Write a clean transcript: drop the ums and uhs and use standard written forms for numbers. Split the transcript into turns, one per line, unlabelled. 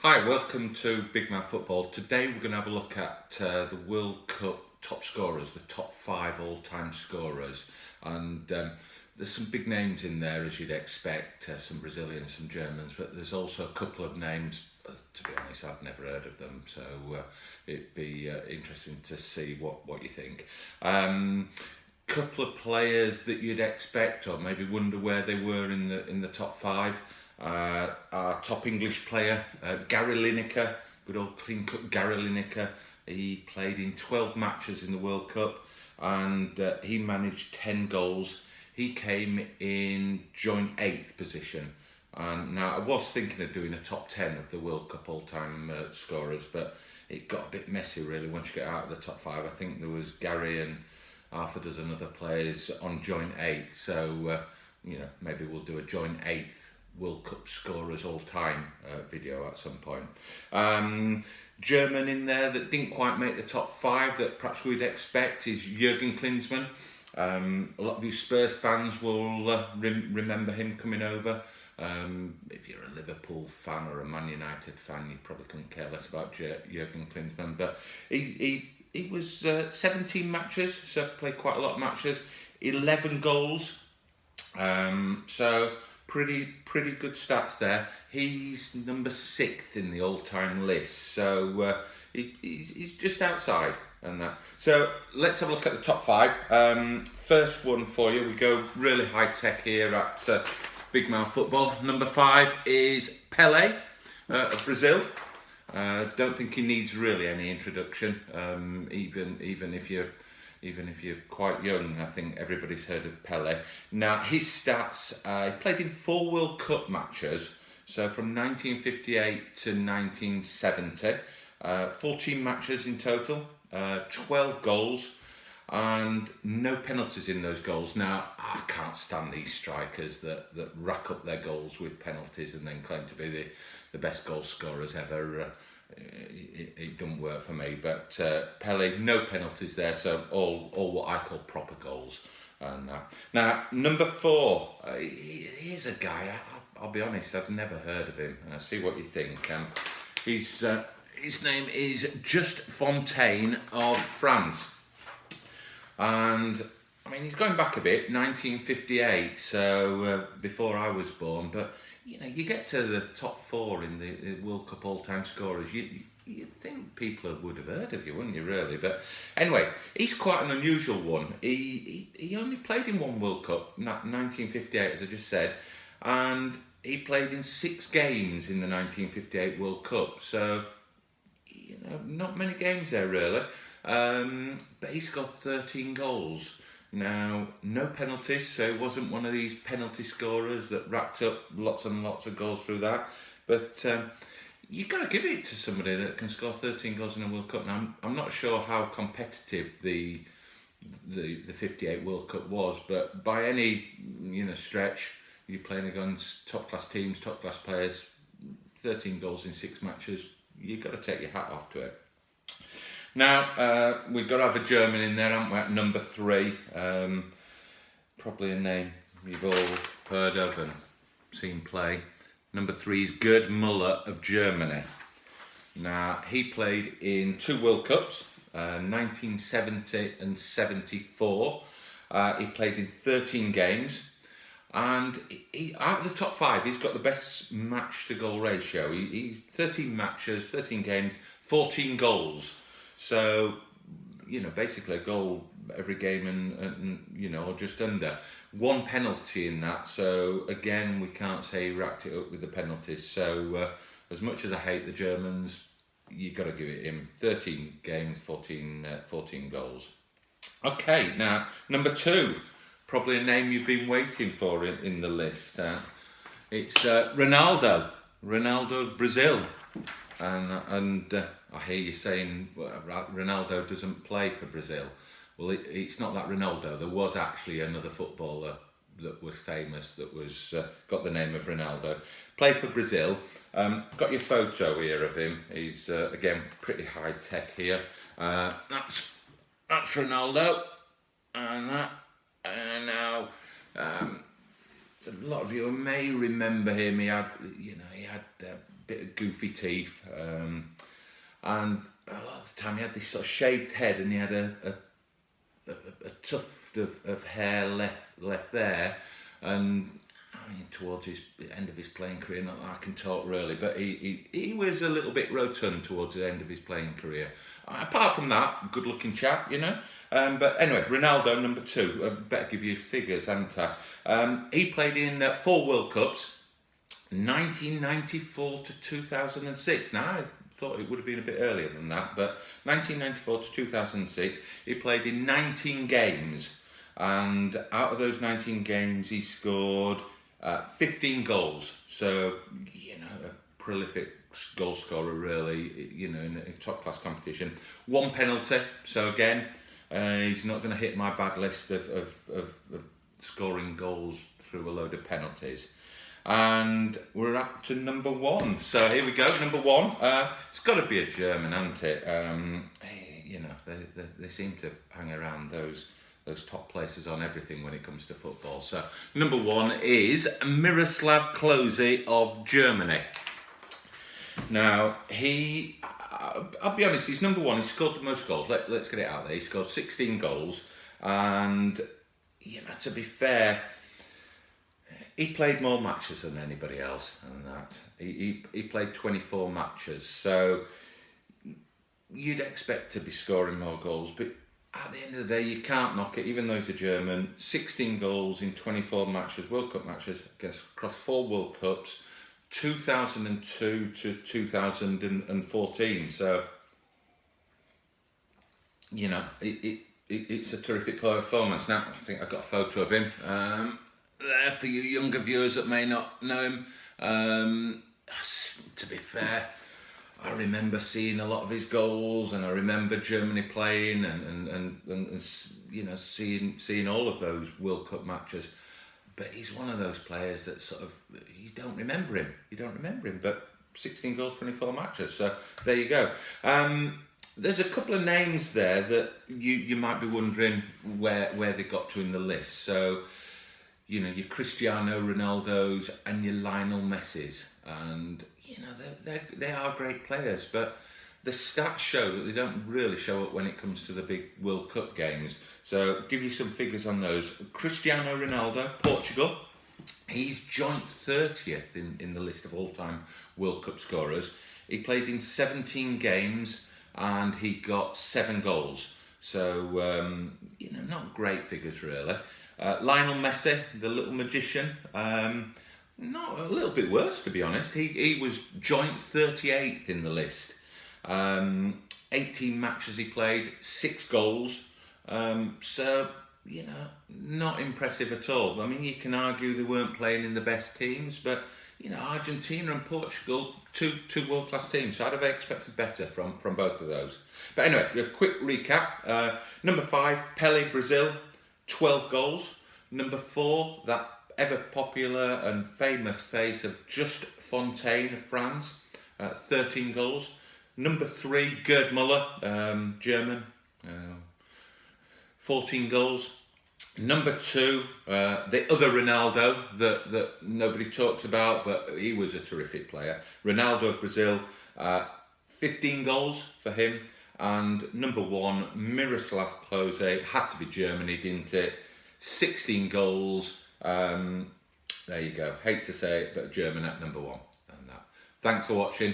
Hi, welcome to Big Man Football. Today we're going to have a look at the World Cup top scorers, the top 5 all-time scorers. And there's some big names in there, as you'd expect, some Brazilians, some Germans, but there's also a couple of names, to be honest, I've never heard of them, so it'd be interesting to see what you think. Couple of players that you'd expect, or maybe wonder where they were in the top 5. Our top English player, Gary Lineker, good old clean cut Gary Lineker. He played in 12 matches in the World Cup and he managed 10 goals. He came in joint 8th position. And now I was thinking of doing a top 10 of the World Cup all-time scorers, but it got a bit messy really once you get out of the top 5. I think there was Gary and half a dozen other players on joint 8th. So, maybe we'll do a joint 8th World Cup scorers all time video at some point. German in there that didn't quite make the top 5 that perhaps we'd expect is Jurgen Klinsmann. A lot of you Spurs fans will remember him coming over. If you're a Liverpool fan or a Man United fan, you probably couldn't care less about Jurgen Klinsmann. But he was 17 matches, so played quite a lot of matches, 11 goals. So pretty good stats there. He's number 6th in the all-time list, so he's just outside and that. So let's have a look at the top 5. First one for you, we go really high tech here at Big Man Football. Number 5 is Pele of Brazil. Don't think he needs really any introduction, even if you're quite young. I think everybody's heard of Pele. Now, his stats, he played in 4 World Cup matches, so from 1958 to 1970, 14 matches in total, 12 goals, and no penalties in those goals. Now, I can't stand these strikers that rack up their goals with penalties and then claim to be the best goal scorers ever. It doesn't work for me, but Pele, no penalties there, so all what I call proper goals. Now, number 4, here's a guy, I'll be honest, I've never heard of him. See what you think. His name is Just Fontaine of France. And I mean, he's going back a bit, 1958, so before I was born, but you get to the top 4 in the World Cup all-time scorers, you'd think people would have heard of you, wouldn't you, really? But anyway, he's quite an unusual one. He only played in 1 World Cup, 1958, as I just said, and he played in 6 games in the 1958 World Cup, so, not many games there, really. But he scored 13 goals. Now, no penalties, so he wasn't one of these penalty scorers that racked up lots and lots of goals through that. But you've got to give it to somebody that can score 13 goals in a World Cup. Now, I'm not sure how competitive the 58 World Cup was, but by any stretch, you're playing against top-class teams, top-class players, 13 goals in 6 matches, you've got to take your hat off to it. Now, we've got to have a German in there, haven't we, at number 3. Probably a name you've all heard of and seen play. Number 3 is Gerd Muller of Germany. Now, he played in 2 World Cups, 1970 and 74. He played in 13 games. And out of the top 5, he's got the best match-to-goal ratio. He 13 matches, 13 games, 14 goals. So, basically a goal every game and or just under. 1 penalty in that, so again, we can't say he racked it up with the penalties. So, as much as I hate the Germans, you've got to give it him. 13 games, 14 goals. Okay, now, number 2, probably a name you've been waiting for in the list. It's Ronaldo of Brazil. And I hear you saying Ronaldo doesn't play for Brazil. Well, it's not that Ronaldo. There was actually another footballer that was famous that was got the name of Ronaldo. Played for Brazil. Got your photo here of him. He's again pretty high tech here. That's Ronaldo, and that. And now a lot of you may remember him. He had bit of goofy teeth, and a lot of the time he had this sort of shaved head, and he had a tuft of hair left there, and I mean, towards his end of his playing career, not that I can talk really, but he was a little bit rotund towards the end of his playing career. Apart from that, good looking chap, you know. But anyway, Ronaldo, number 2. I better give you his figures, hadn't I? He played in 4 World Cups, 1994 to 2006. Now, I thought it would have been a bit earlier than that, but 1994 to 2006, he played in 19 games. And out of those 19 games, he scored 15 goals. So, you know, a prolific goal scorer, really, you know, in a top class competition. 1 penalty. So again, he's not going to hit my bad list of scoring goals through a load of penalties. And we're up to number 1. So here we go, number 1. It's got to be a German, hasn't it? You know, they seem to hang around those top places on everything when it comes to football. So number 1 is Miroslav Klose of Germany. Now I'll be honest, he's number 1. He scored the most goals. Let's get it out there. He scored 16 goals, and you know, to be fair, he played more matches than anybody else, and that he played 24 matches. So you'd expect to be scoring more goals, but at the end of the day, you can't knock it, even though he's a German. 16 goals in 24 matches, World Cup matches, I guess, across 4 World Cups, 2002 to 2014. So, you know, it's a terrific performance. Now, I think I've got a photo of him there for you younger viewers that may not know him. To be fair, I remember seeing a lot of his goals, and I remember Germany playing, and you know, seeing all of those World Cup matches. But he's one of those players that sort of, you don't remember him. But 16 goals, 24 matches. So there you go. There's a couple of names there that you might be wondering where they got to in the list. So, you know, your Cristiano Ronaldos and your Lionel Messis, and you know, they are great players, but the stats show that they don't really show up when it comes to the big World Cup games. So I'll give you some figures on those. Cristiano Ronaldo, Portugal, he's joint 30th in the list of all-time World Cup scorers. He played in 17 games and he got 7 goals. So, you know, not great figures really. Lionel Messi, the little magician, not a little bit worse, to be honest. He was joint 38th in the list. 18 matches he played, 6 goals. So, you know, not impressive at all. I mean, you can argue they weren't playing in the best teams, but, you know, Argentina and Portugal, two world-class teams. So I'd have expected better from both of those. But anyway, a quick recap. Number 5, Pele, Brazil, 12 goals. Number 4, that ever popular and famous face of just Fontaine of France, 13 goals. Number 3, Gerd Muller, German, 14 goals. Number 2, the other Ronaldo that nobody talks about, but he was a terrific player. Ronaldo of Brazil, 15 goals for him. And number 1, Miroslav Klose, had to be Germany, didn't it? 16 goals. There you go. Hate to say it, but German at number 1. And that. Thanks for watching.